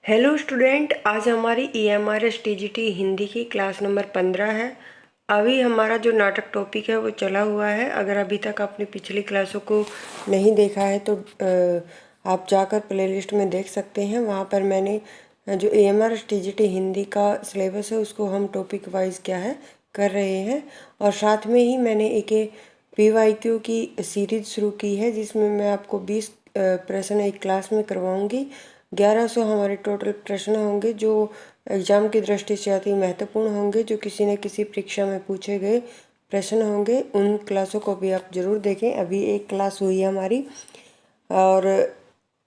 Hello student, आज हमारी EMRS TGT Hindi की क्लास नंबर 15 है। अभी हमारा जो नाटक टॉपिक है वो चला हुआ है। अगर अभी तक आपने पिछली क्लासों को नहीं देखा है तो आप जाकर प्लेलिस्ट में देख सकते हैं। वहाँ पर मैंने जो EMRS TGT हिंदी का सिलेबस है उसको हम टॉपिक वाइज क्या है कर रहे हैं। और साथ में ही मैंने एक PYQ की सीरीज शुरू की है जिसमें मैं आपको 20 प्रश्न एक क्लास में करवाऊँगी। 1100 हमारे टोटल प्रश्न होंगे जो एग्ज़ाम की दृष्टि से अति महत्वपूर्ण होंगे, जो किसी न किसी परीक्षा में पूछे गए प्रश्न होंगे। उन क्लासों को भी आप ज़रूर देखें। अभी एक क्लास हुई है हमारी। और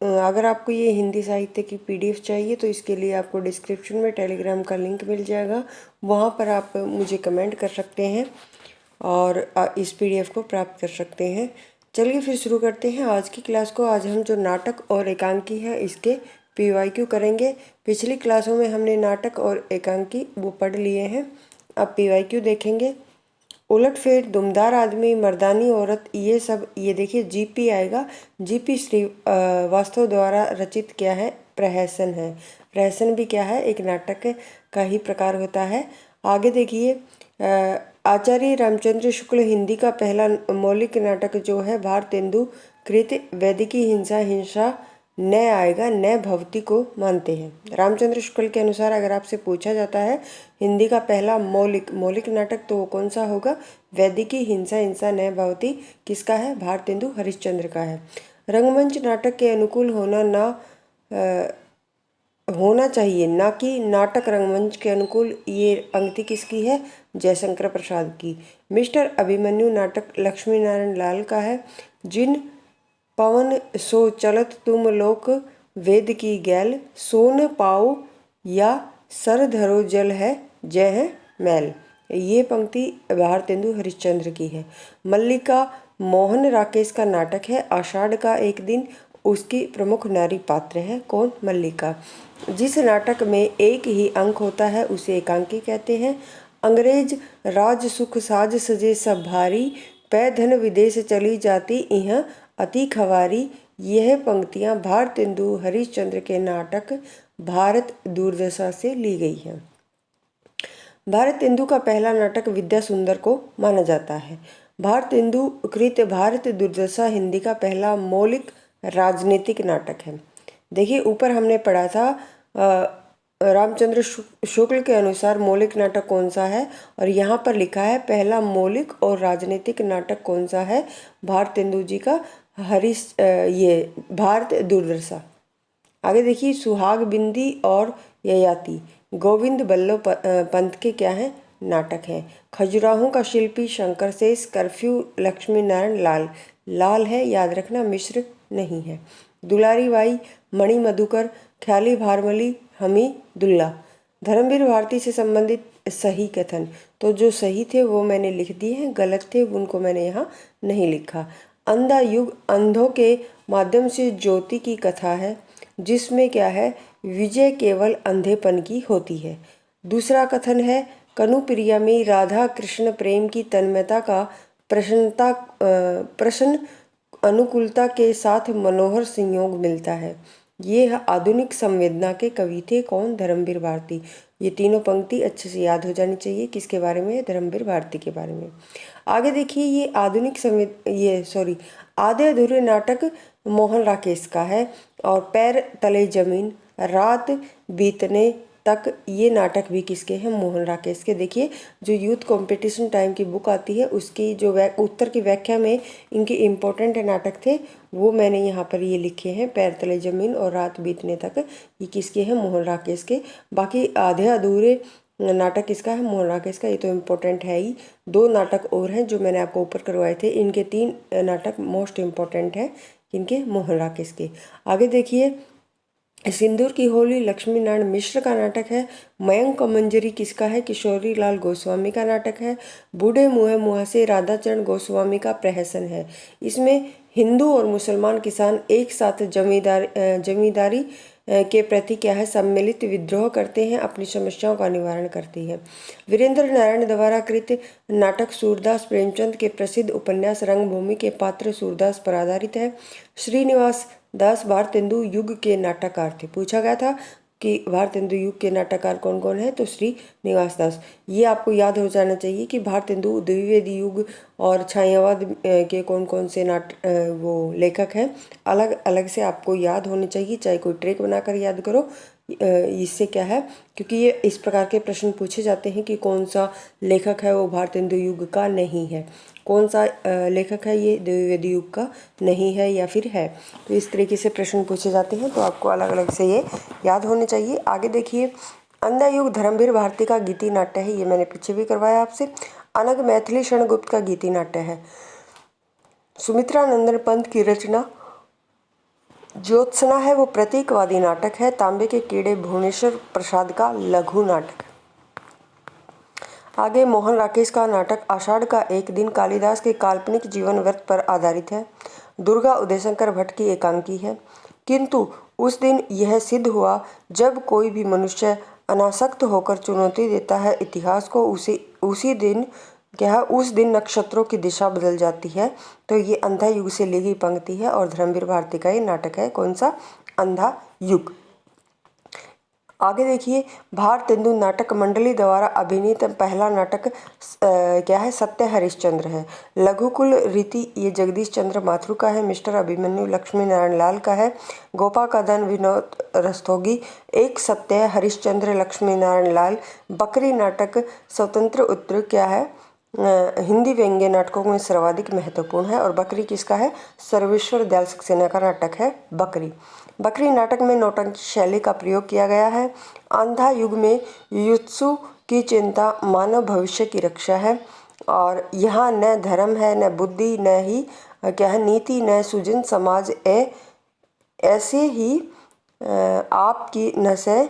अगर आपको ये हिंदी साहित्य की PDF चाहिए तो इसके लिए आपको डिस्क्रिप्शन में टेलीग्राम का लिंक मिल जाएगा। वहाँ पर आप मुझे कमेंट कर सकते हैं और इस PDF को प्राप्त कर सकते हैं। चलिए फिर शुरू करते हैं आज की क्लास को। आज हम जो नाटक और एकांकी है इसके PYQ करेंगे। पिछली क्लासों में हमने नाटक और एकांकी वो पढ़ लिए हैं। अब PYQ देखेंगे। उलटफेर, दुमदार आदमी, मर्दानी औरत, ये सब ये देखिए GP आएगा। GP श्रीवास्तव द्वारा रचित क्या है? प्रहसन है। प्रहसन भी क्या है? एक नाटक का ही प्रकार होता है। आगे देखिए, आचार्य रामचंद्र शुक्ल हिंदी का पहला मौलिक नाटक जो है भारतेंदु कृत वैदिकी हिंसा न आएगा, न भवती को मानते हैं। रामचंद्र शुक्ल के अनुसार अगर आपसे पूछा जाता है हिंदी का पहला मौलिक नाटक तो वो कौन सा होगा? वैदिकी हिंसा न भवती किसका है? भारतेंदु हरिश्चंद्र का है। रंगमंच नाटक के अनुकूल होना चाहिए, ना कि नाटक रंगमंच के अनुकूल। ये पंक्ति किसकी है? जयशंकर प्रसाद की। मिस्टर अभिमन्यु नाटक लक्ष्मी नारायण लाल का है। जिन पवन सो चलत तुम लोक वेद की गैल, सोन पाओ या सर धरो जल है जय है मैल। ये पंक्ति भारतेंदु हरिश्चंद्र की है। मल्लिका मोहन राकेश का नाटक है। आषाढ़ का एक दिन उसकी प्रमुख नारी पात्र है। कौन? मल्लिका। जिस नाटक में एक ही अंक होता है उसे एकांकी कहते हैं। अंग्रेज राज सुख साज सजे सब भारी, पै धन विदेश चली जाती इह अति खवारी। यह पंक्तियां भारतेंदु हरिश्चंद्र के नाटक भारत दुर्दशा से ली गई हैं। भारतेंदु का पहला नाटक विद्या सुंदर को माना जाता है। भारतेंदु कृत भारत दुर्दशा हिंदी का पहला मौलिक राजनीतिक नाटक है। देखिए ऊपर हमने पढ़ा था रामचंद्र शुक्ल के अनुसार मौलिक नाटक कौन सा है, और यहाँ पर लिखा है पहला मौलिक और राजनीतिक नाटक कौन सा है? भारतेंदु जी का ये भारत दुर्दशा। आगे देखिए, सुहाग बिंदी और ययाति गोविंद बल्लभ पंत के क्या है? नाटक है। खजुराहों का शिल्पी शंकर शेष, कर्फ्यू लक्ष्मी नारायण लाल। लाल है, याद रखना, मिश्र नहीं है। दुलारी बाई, मणि मधुकर, ख्याली भारमली, हमी दुल्ला। धर्मवीर भारती से संबंधित सही कथन, तो जो सही थे वो मैंने लिख दिए हैं, गलत थे उनको मैंने यहाँ नहीं लिखा। अंधा युग, अंधों के माध्यम से ज्योति की कथा है जिसमें क्या है? विजय केवल अंधेपन की होती है। दूसरा कथन है कनुप्रिया में राधा कृष्ण प्रेम की तन्मयता का प्रश्न अनुकूलता के साथ मनोहर संयोग मिलता है। ये आधुनिक संवेदना के कवि थे। कौन? धर्मवीर भारती। ये तीनों पंक्ति अच्छे से याद हो जानी चाहिए। किसके बारे में? धर्मवीर भारती के बारे में। आगे देखिए, ये आधे अधूरे नाटक मोहन राकेश का है। और पैर तले जमीन, रात बीतने तक, ये नाटक भी किसके हैं? मोहन राकेश के। देखिए जो यूथ कंपटीशन टाइम की बुक आती है उसकी जो उत्तर की व्याख्या में इनके इम्पोर्टेंट नाटक थे वो मैंने यहाँ पर ये लिखे हैं। पैर तले जमीन और रात बीतने तक, ये किसके हैं? मोहन राकेश के। बाकी आधे अधूरे नाटक किसका है? मोहन राकेश का। ये तो इम्पोर्टेंट है ही। दो नाटक और हैं जो मैंने आपको ऊपर करवाए थे। इनके 3 नाटक मोस्ट इम्पोर्टेंट है। इनके? मोहन राकेश के। आगे देखिए, सिंदूर की होली लक्ष्मी नारायण मिश्र का नाटक है। मयंक मंजरी किसका है? किशोरी लाल गोस्वामी का नाटक है। बूढ़े मुँह से राधाचरण गोस्वामी का प्रहसन है। इसमें हिंदू और मुसलमान किसान एक साथ जमींदारी के प्रति क्या है? सम्मिलित विद्रोह करते हैं, अपनी समस्याओं का निवारण करती है। वीरेंद्र नारायण द्वारा कृत नाटक सूरदास प्रेमचंद के प्रसिद्ध उपन्यास रंगभूमि के पात्र सूरदास पर आधारित है। श्रीनिवास दास भारतेंदु युग के नाटककार थे। पूछा गया था कि भारतेंदु युग के नाटककार कौन कौन है, तो श्रीनिवास दास। ये आपको याद हो जाना चाहिए कि भारतेंदु द्विवेदी युग और छायावाद के कौन कौन से वो लेखक हैं, अलग अलग से आपको याद होने चाहिए, चाहे कोई ट्रिक बनाकर याद करो। इससे क्या है, क्योंकि ये इस प्रकार के प्रश्न पूछे जाते हैं कि कौन सा लेखक है वो भारतेंदु युग का नहीं है, कौन सा लेखक है ये द्विवेदी युग का नहीं है या फिर है। तो इस तरीके से प्रश्न पूछे जाते हैं, तो आपको अलग अलग से ये याद होने चाहिए। आगे देखिए, अंधा युग धर्मवीर भारती का गीति नाट्य है, ये मैंने पीछे भी करवाया आपसे। अनग मैथिली शरणगुप्त का गीति नाट्य है। सुमित्रा नंदन पंत की रचना ज्योत्सना है, वो प्रतीकवादी नाटक है। तांबे के कीड़े भुवनेश्वर प्रसाद का लघु नाटक। आगे मोहन राकेश का नाटक आषाढ़ का एक दिन कालिदास के काल्पनिक जीवन वृत्त पर आधारित है। दुर्गा उदयशंकर भट्ट की एकांकी है। किंतु उस दिन यह सिद्ध हुआ जब कोई भी मनुष्य अनासक्त होकर चुनौती देता है इतिहास को, उसी दिन उस दिन नक्षत्रों की दिशा बदल जाती है। तो ये अंधा युग से ली गई पंक्ति है और धर्मवीर भारती का ये नाटक है। कौन सा? अंधा युग। आगे देखिए, भारतेंदु नाटक मंडली द्वारा अभिनीत पहला नाटक सत्य हरिश्चंद्र है। लघुकुल रीति ये जगदीश चंद्र माथुर का है। मिस्टर अभिमन्यु लक्ष्मी नारायण लाल का है। गोपा कदन विनोद रस्तोगी। एक सत्य हरिश्चंद्र लक्ष्मी नारायण लाल। बकरी नाटक स्वतंत्र उत्तर हिंदी व्यंग्य नाटकों में सर्वाधिक महत्वपूर्ण है। और बकरी किसका है? सर्वेश्वर दयाल सक्सेना का नाटक है बकरी। बकरी नाटक में नौटंकी शैली का प्रयोग किया गया है। अंधा युग में युत्सु की चिंता मानव भविष्य की रक्षा है और यहाँ न धर्म है, न बुद्धि, न ही नीति, न सुजन समाज ऐसे ही आपकी नसें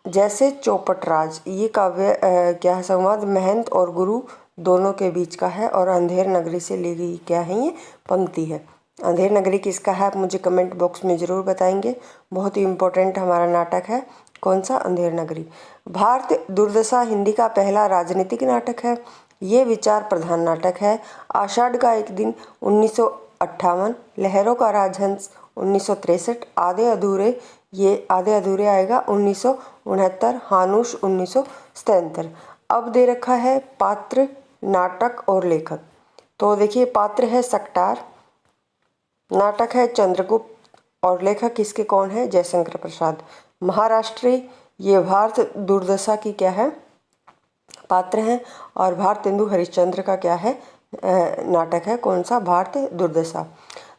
जैसे चौपटराज। ये काव्य संवाद महंत और गुरु दोनों के बीच का है और अंधेर नगरी से ली गई ये पंक्ति है। अंधेर नगरी किसका है आप मुझे कमेंट बॉक्स में ज़रूर बताएंगे। बहुत ही इम्पोर्टेंट हमारा नाटक है। कौन सा? अंधेर नगरी। भारत दुर्दशा हिंदी का पहला राजनीतिक नाटक है। ये विचार प्रधान नाटक है। आषाढ़ का एक दिन 1958। लहरों का राजहंस 1963। आधे अधूरे आएगा 1969। हानुश 1977। अब दे रखा है पात्र, नाटक और लेखक। तो देखिए, पात्र है सकटार, नाटक है चंद्रगुप्त और लेखक इसके कौन है? जयशंकर प्रसाद। महाराष्ट्री ये भारत दुर्दशा की पात्र हैं और भारतेंदु हरिश्चंद्र का नाटक है। कौन सा? भारत दुर्दशा।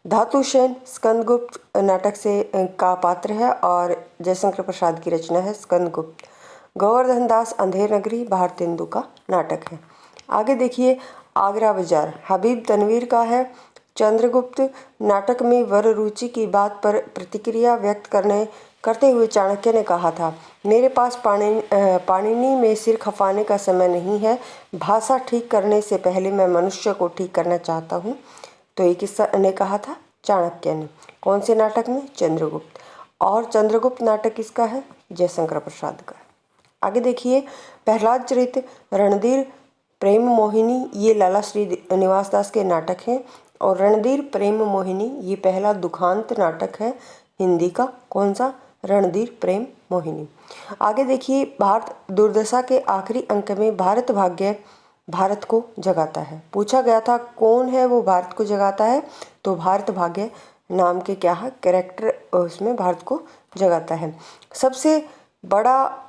धातुसेन स्कंदगुप्त नाटक से का पात्र है और जयशंकर प्रसाद की रचना है स्कंदगुप्त। गोवर्धन दास अंधेर नगरी भारतेंदु का नाटक है। आगे देखिए, आगरा बाजार हबीब तनवीर का है। चंद्रगुप्त नाटक में वर रुचि की बात पर प्रतिक्रिया व्यक्त करते हुए चाणक्य ने कहा था, मेरे पास पाणिनि में सिर खपाने का समय नहीं है। भाषा ठीक करने से पहले मैं मनुष्य को ठीक करना चाहता हूँ। तो ये किसने कहा था? चाणक्य ने। कौन से नाटक में? चंद्रगुप्त। और चंद्रगुप्त नाटक किसका है? जयशंकर प्रसाद का। आगे देखिए, प्रहलाद चरित, रणधीर प्रेम मोहिनी ये लाला श्रीनिवास दास के नाटक हैं और रणधीर प्रेम मोहिनी ये पहला दुखांत नाटक है हिंदी का। कौन सा? रणधीर प्रेम मोहिनी। आगे देखिए, भारत दुर्दशा के आखिरी अंक में भारत भाग्य भारत को जगाता है। पूछा गया था कौन है वो भारत को जगाता है, तो भारत भाग्य नाम के कैरेक्टर उसमें भारत को जगाता है। सबसे बड़ा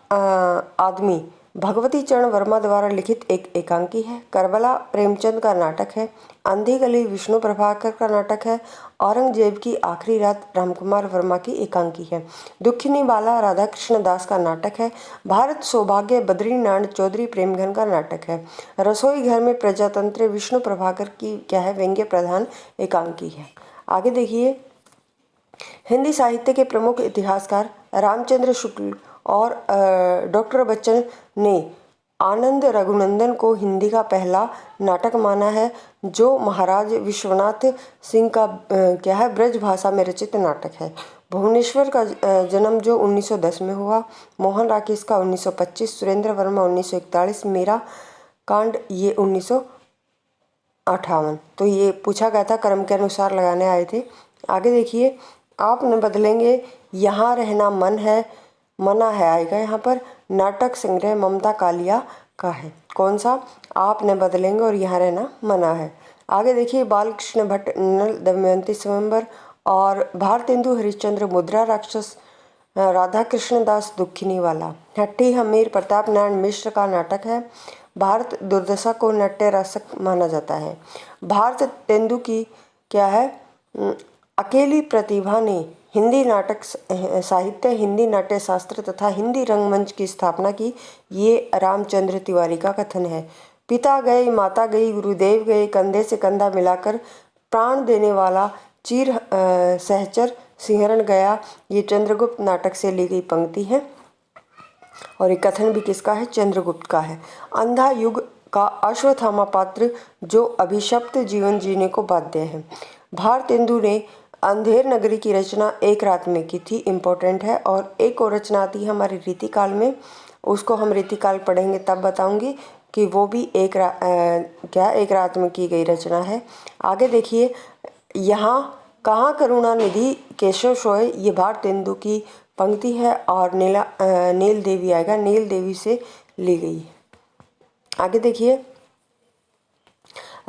आदमी भगवती चरण वर्मा द्वारा लिखित एक एकांकी है। करबला प्रेमचंद का नाटक है। अंधी गली विष्णु प्रभाकर का नाटक है। औरंगजेब की आखिरी रात रामकुमार वर्मा की एकांकी है। दुखिनी बाला राधा कृष्ण दास का नाटक है। भारत सौभाग्य बद्रीनारायण चौधरी प्रेमघन का नाटक है। रसोई घर में प्रजातंत्र विष्णु प्रभाकर की व्यंग्य प्रधान एकांकी है। आगे देखिए, हिंदी साहित्य के प्रमुख इतिहासकार रामचंद्र शुक्ल और डॉक्टर बच्चन ने आनंद रघुनंदन को हिंदी का पहला नाटक माना है, जो महाराज विश्वनाथ सिंह का ब्रज भाषा में रचित नाटक है। भुवनेश्वर का जन्म जो 1910 में हुआ। मोहन राकेश का 1925। सुरेंद्र वर्मा 1941। मीरा कांड ये 1958। तो ये पूछा गया था, क्रम के अनुसार लगाने आए थे। आगे देखिए, आप न बदलेंगे यहाँ रहना मन है मना है आएगा यहाँ पर। नाटक संग्रह ममता कालिया का है। कौन सा? आप न बदलेंगे और यहाँ रहना मना है। आगे देखिए, बालकृष्ण भट्ट नल दमयंती स्वयंवर और भारतेंदु हरिश्चंद्र मुद्रा राक्षस, राधा कृष्ण दास दुखिनी वाला। हट्टी हमीर प्रताप नारायण मिश्र का नाटक है। भारत दुर्दशा को नाट्य रसक माना जाता है। भारत तेंदु की क्या है? अकेली प्रतिभा ने हिंदी नाटक साहित्य, हिंदी नाट्य शास्त्र तथा हिंदी रंगमंच की स्थापना की, ये रामचंद्र तिवारी का कथन है। पिता गए माता गई गुरुदेव गए, कंधे से कंधा मिलाकर प्राण देने वाला चीर सहचर सिंहरण गया, ये चंद्रगुप्त नाटक से ली गई पंक्ति है। और ये कथन भी किसका है? चंद्रगुप्त का है। अंधा युग का अश्वत्थामा पात्र जो अभिशप्त जीवन जीने को बाध्य है। भारतेंदु ने अंधेर नगरी की रचना एक रात में की थी, इम्पोर्टेंट है। और एक और रचना आती है हमारी रीतिकाल में, उसको हम रीतिकाल पढ़ेंगे तब बताऊंगी कि वो भी एक रात में की गई रचना है। आगे देखिए, यहाँ कहाँ करुणानिधि केशव सोय, ये भारतेंदु की पंक्ति है और नील देवी आएगा, नील देवी से ली गई। आगे देखिए,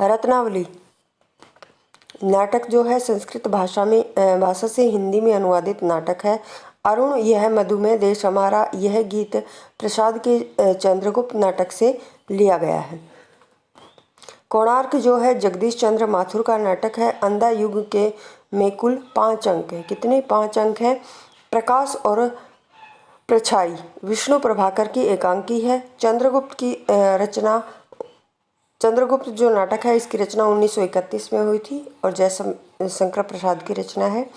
रत्नावली नाटक जो है संस्कृत भाषा से हिंदी में अनुवादित नाटक है। अरुण यह मधुमेह देश हमारा, यह गीत प्रसाद के चंद्रगुप्त नाटक से लिया गया है। कोणार्क जो है जगदीश चंद्र माथुर का नाटक है। अंधा युग के में कुल 5 अंक है। कितने? 5 अंक हैं। प्रकाश और प्रछाई विष्णु प्रभाकर की एकांकी है। चंद्रगुप्त की रचना, चंद्रगुप्त जो नाटक है इसकी रचना 1931 में हुई थी और जयशंकर प्रसाद की रचना है।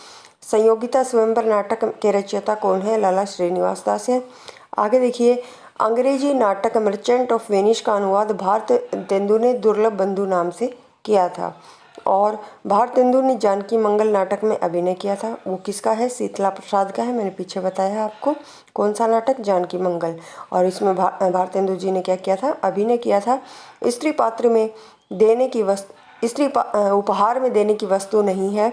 संयोगिता स्वयंवर नाटक के रचयिता कौन है? लाला श्रीनिवास दास है। आगे देखिए, अंग्रेजी नाटक मर्चेंट ऑफ वेनिस का अनुवाद भारतेंदु ने दुर्लभ बंधु नाम से किया था। और भारतेंदु ने जानकी मंगल नाटक में अभिनय किया था। वो किसका है? शीतला प्रसाद का है। मैंने पीछे बताया आपको। कौन सा नाटक? जानकी मंगल। और इसमें भारतेंदु जी ने क्या किया था? अभिनय किया था। स्त्री पात्र में देने की वस्तु, उपहार में देने की वस्तु नहीं है।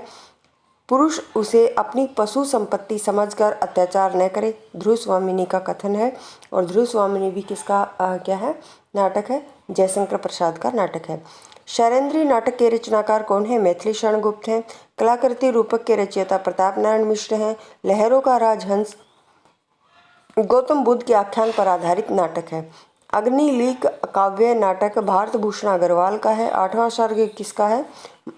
पुरुष उसे अपनी पशु संपत्ति समझकर अत्याचार न करे, ध्रुव स्वामिनी का कथन है। और ध्रुव स्वामिनी भी किसका क्या है? नाटक है, जयशंकर प्रसाद का नाटक है। शैलेंद्री नाटक के रचनाकार कौन है? मैथिली शरण गुप्त हैं। कलाकृति रूपक के रचयिता प्रताप नारायण मिश्र हैं। लहरों का राजहंस गौतम बुद्ध के आख्यान पर आधारित नाटक है। अग्निलीक काव्य नाटक भारत भूषण अग्रवाल का है। 8वां सर्ग किसका है?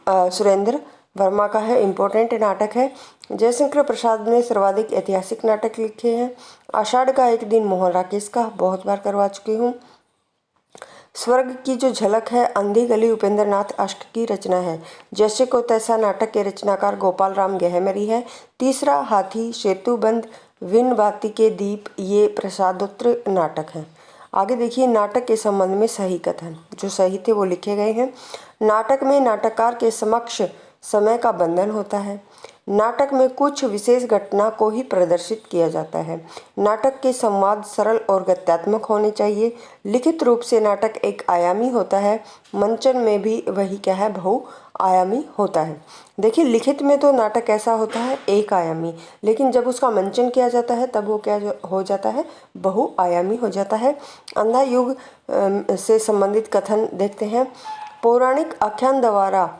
सुरेंद्र वर्मा का है। इम्पोर्टेंट नाटक है। जयशंकर प्रसाद ने सर्वाधिक ऐतिहासिक नाटक लिखे हैं। आषाढ़ का एक दिन मोहन राकेश का, बहुत बार करवा चुकी हूँ। स्वर्ग की जो झलक है अंधी गली उपेंद्र नाथ अष्ट की रचना है। जैसे को तैसा नाटक के रचनाकार गोपाल राम गहमरी है। तीसरा हाथी सेतुबंद विन बाती के दीप, ये प्रसादोत्तर नाटक है। आगे देखिए, नाटक के संबंध में सही कथन जो सही थे वो लिखे गए हैं। नाटक में नाटककार के समक्ष समय का बंधन होता है। नाटक में कुछ विशेष घटना को ही प्रदर्शित किया जाता है। नाटक के संवाद सरल और गत्यात्मक होने चाहिए। लिखित रूप से नाटक एक आयामी होता है। मंचन में भी वही क्या है? बहुआयामी होता है। देखिए, लिखित में तो नाटक कैसा होता है? एक आयामी, लेकिन जब उसका मंचन किया जाता है तब वो क्या हो जाता है? बहुआयामी हो जाता है। अंधा युग से संबंधित कथन देखते हैं। पौराणिक आख्यान द्वारा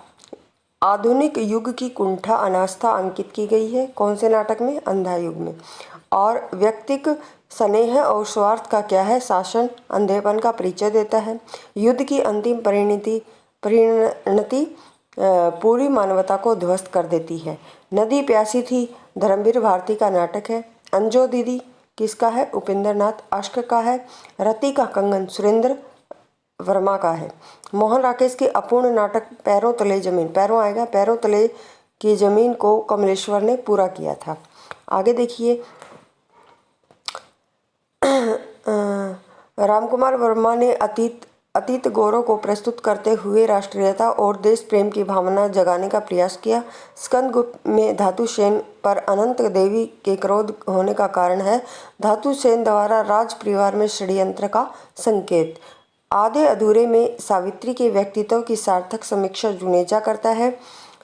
आधुनिक युग की कुंठा अनास्था अंकित की गई है। कौन से नाटक में? अंधा युग में। और व्यक्तिक स्नेह और स्वार्थ का क्या है? शासन अंधेपन का परिचय देता है। युद्ध की अंतिम परिणति पूरी मानवता को ध्वस्त कर देती है। नदी प्यासी थी धर्मवीर भारती का नाटक है। अंजो दीदी किसका है? उपेंद्र नाथ अष्ट का है। रति का कंगन सुरेंद्र वर्मा का है। मोहन राकेश के अपूर्ण नाटक पैरों तले जमीन, पैरों आएगा, पैरों तले की जमीन को कमलेश्वर ने पूरा किया था। आगे देखिए, रामकुमार वर्मा ने अतीत गौरव को प्रस्तुत करते हुए राष्ट्रीयता और देश प्रेम की भावना जगाने का प्रयास किया। स्कंदगुप्त में धातु सेन पर अनंत देवी के क्रोध होने का कारण है। धातु सेन द्वारा राज परिवार में षड्यंत्र का संकेत। आधे अधूरे में सावित्री के व्यक्तित्व की सार्थक समीक्षा जुनेजा करता है।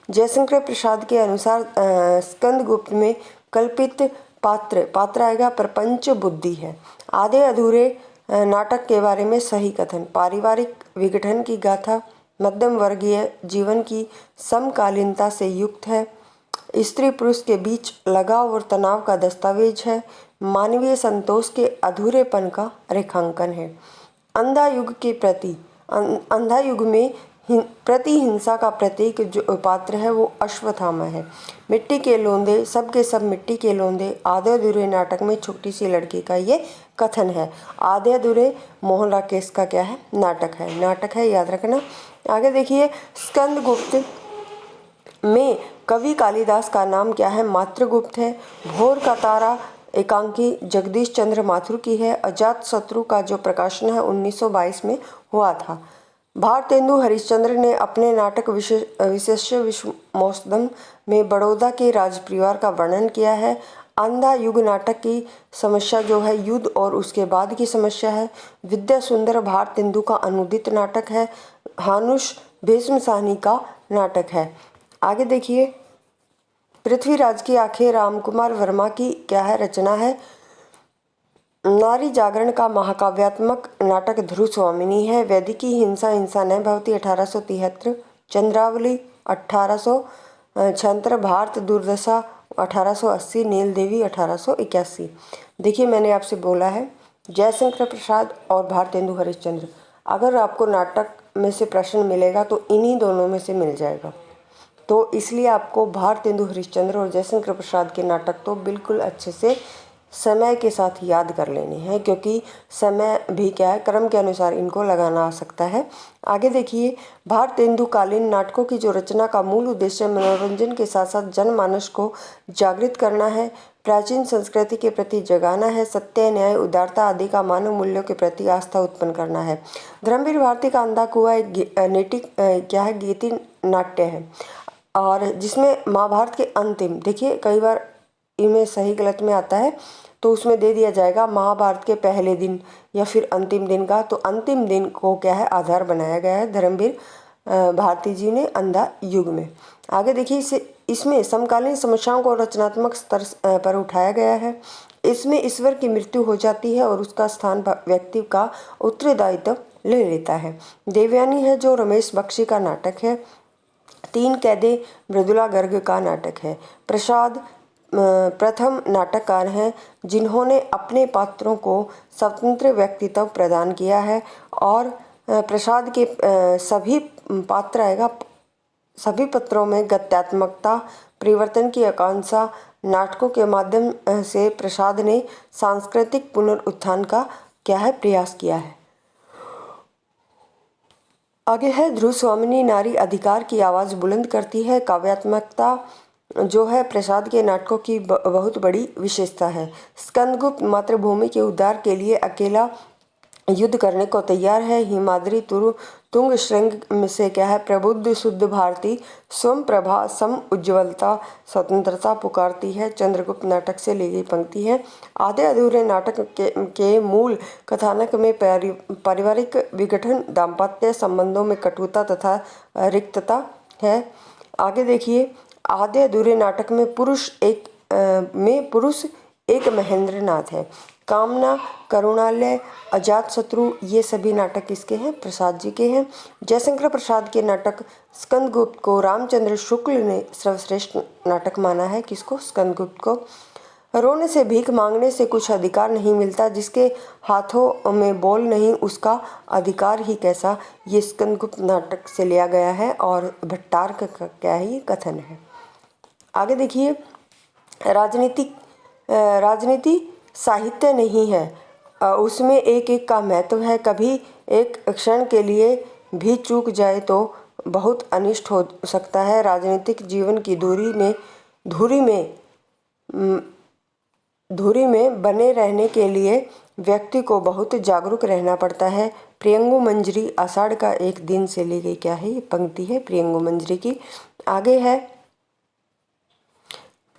जयशंकर प्रसाद के अनुसार स्कंदगुप्त में कल्पित पात्र आएगा प्रपंच बुद्धि है। आधे अधूरे नाटक के बारे में सही कथन, पारिवारिक विघटन की गाथा, मध्यम वर्गीय जीवन की समकालीनता से युक्त है, स्त्री पुरुष के बीच लगाव और तनाव का दस्तावेज है, मानवीय संतोष के अधूरेपन का रेखांकन है। अंधा युग के प्रति, अंधा युग में प्रति हिंसा का प्रतीक जो पात्र है वो अश्वत्थामा है। मिट्टी के लोंदे, सब के सब मिट्टी के लोंदे, आधे अधूरे नाटक में छोटी सी लड़की का ये कथन है। आधे अधूरे मोहन राकेश का क्या है, नाटक है, याद रखना। आगे देखिए, स्कंदगुप्त में कवि कालिदास का नाम क्या है, मातृगुप्त है। भोर का तारा एकांकी जगदीश चंद्र माथुर की है। अजात शत्रु का जो प्रकाशन है 1922 में हुआ था। भारतेंदु हरिश्चंद्र ने अपने नाटक विशेष विश्वमोत्सव में बड़ौदा के राजपरिवार का वर्णन किया है। अंधा युग नाटक की समस्या जो है युद्ध और उसके बाद की समस्या है। विद्या सुंदर भारतेंदु का अनुदित नाटक है। हानुष भीष्म साहनी का नाटक है। आगे देखिए, पृथ्वीराज की आंखें रामकुमार वर्मा की क्या है, रचना है। नारी जागरण का महाकाव्यात्मक नाटक ध्रुव स्वामिनी है। वैदिकी हिंसा हिंसा न भवती 1873, चंद्रावली 1876, भारत दुर्दशा 1880, नील देवी 1881। देखिए, मैंने आपसे बोला है जयशंकर प्रसाद और भारतेंदु हरिश्चंद्र, अगर आपको नाटक में से प्रश्न मिलेगा तो इन्हीं दोनों में से मिल जाएगा। तो इसलिए आपको भारतेंदु हरिश्चंद्र और जयशंकर प्रसाद के नाटक तो बिल्कुल अच्छे से समय के साथ याद कर लेने हैं, क्योंकि समय भी क्या है, क्रम के अनुसार इनको लगाना आ सकता है। आगे देखिए, भारतेंदु कालीन नाटकों की जो रचना का मूल उद्देश्य मनोरंजन के साथ साथ जनमानस को जागृत करना है, प्राचीन संस्कृति के प्रति जगाना है, सत्य न्याय उदारता आदि का मानव मूल्यों के प्रति आस्था उत्पन्न करना है। धर्मवीर भारती का अंधा कुआं एक नैतिक क्या है, गीति नाट्य है, और जिसमें महाभारत के अंतिम, देखिए कई बार इनमें सही गलत में आता है तो उसमें दे दिया जाएगा महाभारत के पहले दिन या फिर अंतिम दिन का, तो अंतिम दिन को क्या है, आधार बनाया गया है धर्मवीर भारती जी ने अंधा युग में। आगे देखिए, इसमें समकालीन समस्याओं को रचनात्मक स्तर पर उठाया गया है। इसमें ईश्वर की मृत्यु हो जाती है और उसका स्थान व्यक्ति का उत्तरदायित्व ले लेता है। देवयानी है जो रमेश बख्शी का नाटक है। तीन कैदे मृदुला गर्ग का नाटक है। प्रसाद प्रथम नाटककार हैं जिन्होंने अपने पात्रों को स्वतंत्र व्यक्तित्व प्रदान किया है, और प्रसाद के सभी पात्र आएगा, सभी पत्रों में गत्यात्मकता, परिवर्तन की आकांक्षा, नाटकों के माध्यम से प्रसाद ने सांस्कृतिक पुनरुत्थान का क्या है, प्रयास किया है। आगे है, ध्रुव स्वामिनी नारी अधिकार की आवाज़ बुलंद करती है। काव्यात्मकता जो है प्रसाद के नाटकों की बहुत बड़ी विशेषता है। स्कंदगुप्त मातृभूमि के उद्धार के लिए अकेला युद्ध करने को तैयार है। हिमाद्री तुंग श्रृंग से क्या है, प्रबुद्ध शुद्ध भारती स्वयं प्रभा सम उज्ज्वलता स्वतंत्रता पुकारती है। चंद्रगुप्त नाटक से ली गई पंक्ति है। आधे अधूरे नाटक के मूल कथानक में पारिवारिक विघटन, दाम्पत्य संबंधों में कटुता तथा रिक्तता है। आगे देखिए, आधे अधूरे नाटक में पुरुष एक महेंद्रनाथ है। कामना, करुणालय, अजातशत्रु, ये सभी नाटक किसके हैं, प्रसाद जी के हैं। जयशंकर प्रसाद के नाटक स्कंदगुप्त को रामचंद्र शुक्ल ने सर्वश्रेष्ठ नाटक माना है। किसको, स्कंदगुप्त को। रोने से भीख मांगने से कुछ अधिकार नहीं मिलता, जिसके हाथों में बोल नहीं उसका अधिकार ही कैसा, ये स्कंदगुप्त नाटक से लिया गया है और भट्टारक का क्या है, ये कथन है। आगे देखिए, राजनीति साहित्य नहीं है, उसमें एक एक का महत्व है। कभी एक क्षण के लिए भी चूक जाए तो बहुत अनिष्ट हो सकता है। राजनीतिक जीवन की धुरी में बने रहने के लिए व्यक्ति को बहुत जागरूक रहना पड़ता है। प्रियंगु मंजरी आषाढ़ का एक दिन से ली गई क्या है, ये पंक्ति है प्रियंगु मंजरी की। आगे है,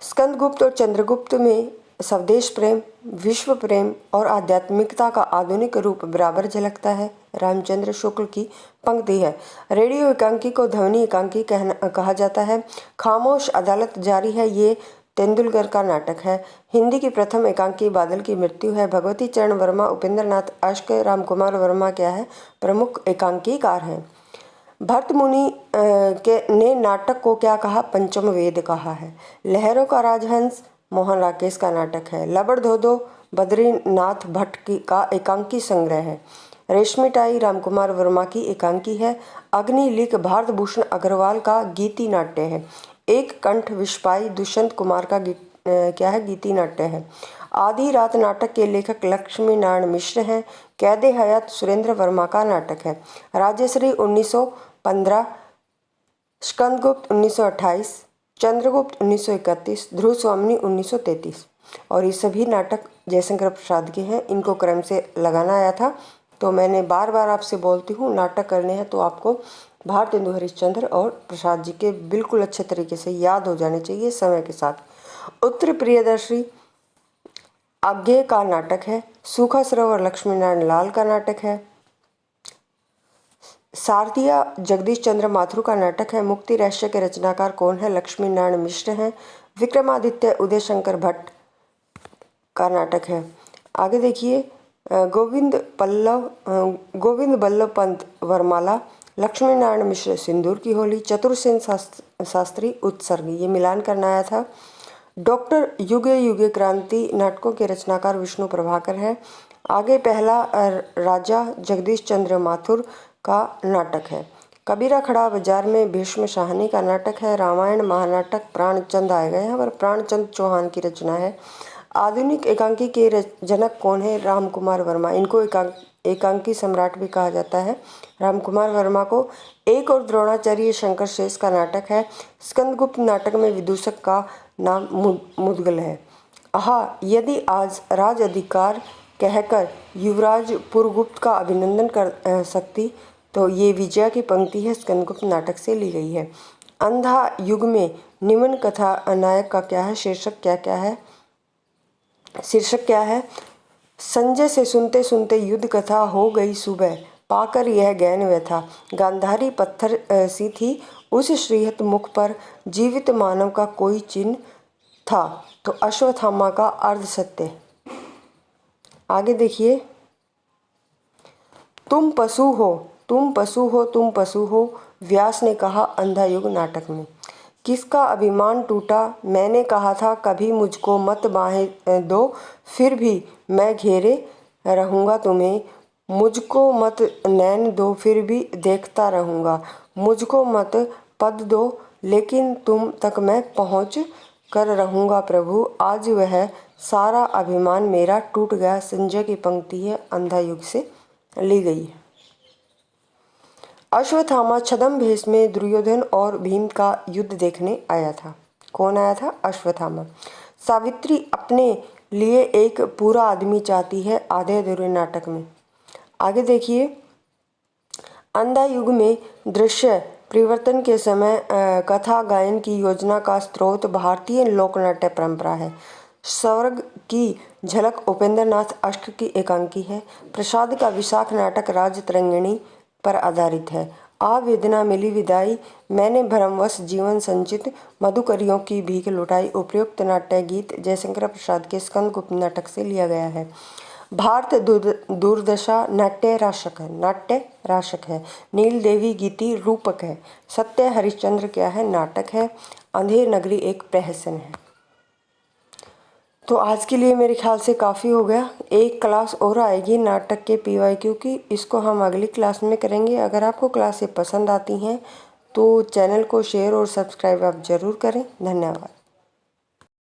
स्कंदगुप्त और चंद्रगुप्त में स्वदेश प्रेम, विश्व प्रेम और आध्यात्मिकता का आधुनिक रूप बराबर झलकता है। रामचंद्र शुक्ल की पंक्ति है। रेडियो एकांकी को ध्वनि एकांकी कहा जाता है। खामोश अदालत जारी है, ये तेंदुलकर का नाटक है। हिंदी की प्रथम एकांकी बादल की मृत्यु है। भगवती चरण वर्मा, उपेंद्र नाथ अश्क, रामकुमार वर्मा क्या है प्रमुख एकांकीकार हैं। भरत मुनि ने नाटक को क्या कहा, पंचम वेद कहा है। लहरों का राजहंस मोहन राकेश का नाटक है। लबड़ धोदो बद्रीनाथ भट्ट का एकांकी संग्रह है। रेशमिटाई रामकुमार वर्मा की एकांकी है। अग्निलिख भारत भूषण अग्रवाल का गीति नाट्य है। एक कंठ विश्वाई दुष्यंत कुमार का क्या है गीति नाट्य है। आधी रात नाटक के लेखक लक्ष्मी नारायण मिश्र हैं। कैदे हयात सुरेंद्र वर्मा का नाटक है। राजश्री 1915, स्कंदगुप्त 1928, चंद्रगुप्त 1931, ध्रुव स्वामिनी 1933। और ये सभी नाटक जयशंकर प्रसाद के हैं। इनको क्रम से लगाना आया था, तो मैंने बार बार आपसे बोलती हूँ नाटक करने हैं तो आपको भारतेंदु हरिश्चंद्र और प्रसाद जी के बिल्कुल अच्छे तरीके से याद हो जाने चाहिए समय के साथ। उत्तर प्रियदर्शी आज्ञे का नाटक है। सूखा सरोवर लक्ष्मी नारायण लाल का नाटक है। सारथिया जगदीश चंद्र माथुर का नाटक है। मुक्ति रहस्य के रचनाकार कौन है, लक्ष्मी नारायण मिश्र हैं। विक्रमादित्य उदय शंकर भट्ट का नाटक है। आगे देखिए, गोविंद बल्लभ पंत वरमाला, लक्ष्मी नारायण मिश्र सिंदूर की होली, चतुरसेन शास्त्री उत्सर्ग, ये मिलान करना आया था। डॉक्टर युगे युगे क्रांति नाटकों के रचनाकार विष्णु प्रभाकर है। आगे पहला राजा जगदीश चंद्र माथुर का नाटक है। कबीरा खड़ा बाजार में भीष्म शाहनी का नाटक है। रामायण महानाटक प्राणचंद आएगा यहाँ पर, प्राणचंद चौहान की रचना है। आधुनिक एकांकी के जनक कौन है, रामकुमार वर्मा। इनको एकांकी सम्राट भी कहा जाता है। रामकुमार वर्मा को एक और द्रोणाचार्य शंकर शेष का नाटक है। स्कंदगुप्त नाटक में विदूषक का नाम मुदगल है। यदि आज राज अधिकार कहकर युवराज पुरगुप्त का अभिनंदन कर सकती तो ये विजया की पंक्ति है, स्कंदगुप्त नाटक से ली गई है। अंधा युग में निम्न कथा नायक का क्या है, शीर्षक क्या है। संजय से सुनते सुनते युद्ध कथा हो गई सुबह, पाकर यह ज्ञान व्यथा। गांधारी पत्थर सी थी उस श्रीहत मुख पर, जीवित मानव का कोई चिन्ह था तो अश्वत्थामा का अर्ध सत्य। आगे देखिए, तुम पशु हो, व्यास ने कहा अंधा युग नाटक में। किसका अभिमान टूटा, मैंने कहा था कभी मुझको मत बाहें दो, फिर भी मैं घेरे रहूँगा तुम्हें। मुझको मत नैन दो, फिर भी देखता रहूँगा। मुझको मत पद दो, लेकिन तुम तक मैं पहुँच कर रहूँगा प्रभु। आज वह सारा अभिमान मेरा टूट गया। संजय की पंक्ति है, अंधा युग से ली गई है। अश्वत्थामा छद्म भेष में दुर्योधन और भीम का युद्ध देखने आया था। कौन आया था, अश्वत्थामा। सावित्री अपने लिए एक पूरा आदमी चाहती है, आधे अधूरे नाटक में। आगे देखिए, अंधा युग में दृश्य परिवर्तन के समय कथा गायन की योजना का स्रोत भारतीय लोकनाट्य परंपरा है। स्वर्ग की झलक उपेंद्र नाथ अश्क की एकांकी है। प्रसाद का विशाख नाटक राज तरंगिणी पर आधारित है। आवेदना मिली विदाई, मैंने भ्रमवश जीवन संचित, मधुकरियों की भीख लुटाई। उपयुक्त नाट्य गीत जयशंकर प्रसाद के स्कंदगुप्त नाटक से लिया गया है। भारत दुर्दशा नाट्य राशक है। नील देवी गीति रूपक है। सत्य हरिश्चंद्र क्या है, नाटक है। अंधेर नगरी एक प्रहसन है। तो आज के लिए मेरे ख्याल से काफ़ी हो गया। एक क्लास और आएगी नाटक के PYQ की, इसको हम अगली क्लास में करेंगे। अगर आपको क्लासें पसंद आती हैं तो चैनल को शेयर और सब्सक्राइब आप ज़रूर करें। धन्यवाद।